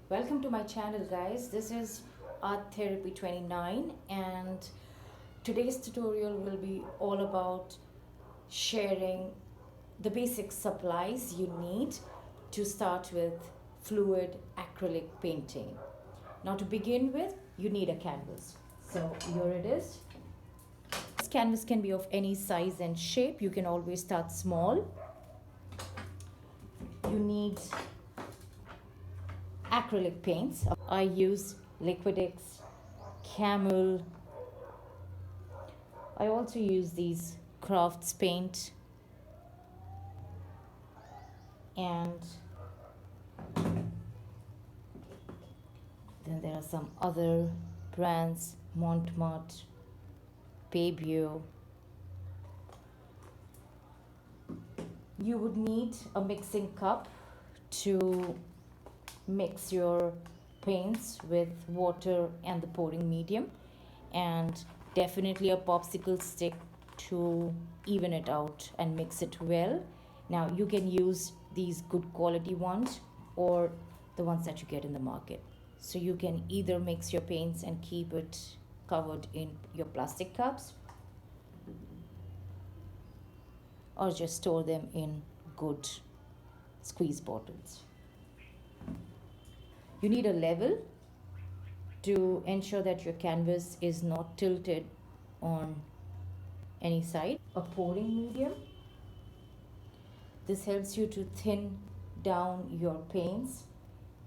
Welcome to my channel, guys. This is Art Therapy 29, and today's tutorial will be all about sharing the basic supplies you need to start with fluid acrylic painting. Now, to begin with, you need a canvas. So here it is. This canvas can be of any size and shape. You can always start small. You need acrylic paints. I use Liquitex, Camel. I also use these Crafts paint, and then there are some other brands, Montmartre, Pebio. You would need a mixing cup to mix your paints with water and the pouring medium, and definitely a popsicle stick to even it out and mix it well. Now you can use these good quality ones or the ones that you get in the market. So you can either mix your paints and keep it covered in your plastic cups, or just store them in good squeeze bottles. You need a level to ensure that your canvas is not tilted on any side. A pouring medium. This helps you to thin down your paints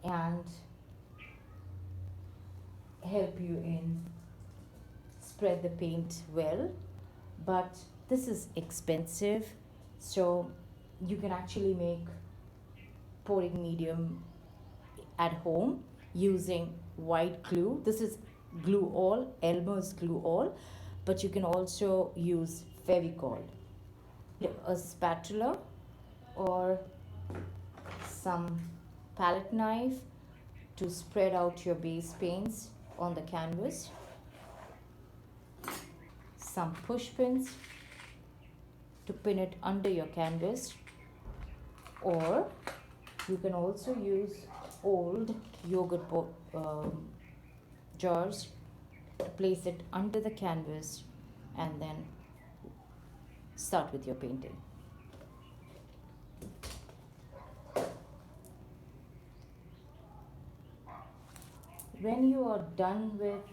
and help you in spread the paint well, but this is expensive, so you can actually make pouring medium at home using white glue. This is glue all, Elmer's glue all, but you can also use Fevicol. A spatula or some palette knife to spread out your base paints on the canvas. Some push pins to pin it under your canvas, or you can also use old yogurt jars to place it under the canvas and then start with your painting. When you are done with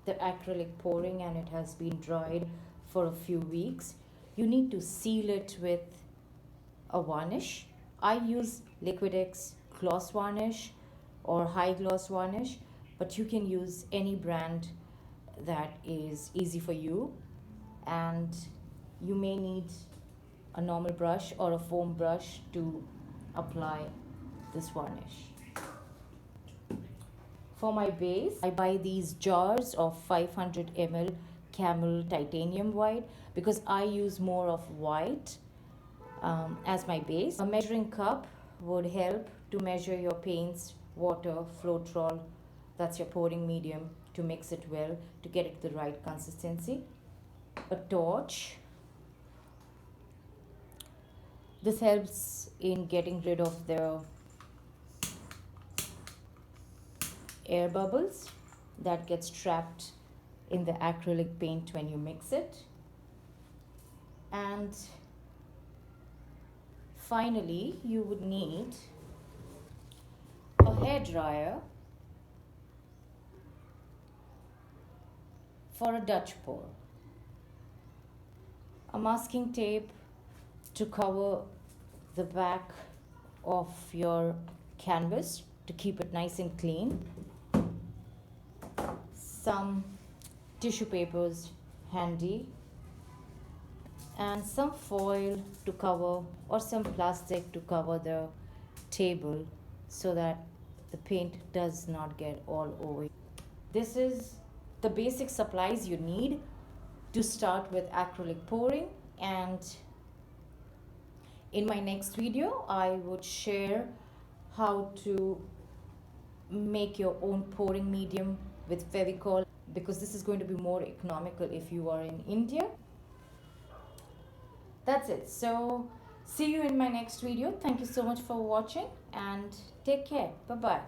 the acrylic pouring and it has been dried for a few weeks, you need to seal it with a varnish. I use Liquitex gloss varnish or high gloss varnish, but you can use any brand that is easy for you, and you may need a normal brush or a foam brush to apply this varnish. For my base, I buy these jars of 500 ml Camel titanium white because I use more of white as my base. A measuring cup would help to measure your paints, water, Floetrol, that's your pouring medium, to mix it well to get it the right consistency. A torch. This helps in getting rid of the air bubbles that gets trapped in the acrylic paint when you mix it. And finally, you would need a hairdryer for a Dutch pour, a masking tape to cover the back of your canvas to keep it nice and clean, some tissue papers handy, and some foil to cover or some plastic to cover the table so that the paint does not get all over. This is the basic supplies you need to start with acrylic pouring, and in my next video I would share how to make your own pouring medium with Fevicol, because this is going to be more economical if you are in India. That's it. So See you in my next video. Thank you so much for watching and take care. Bye bye.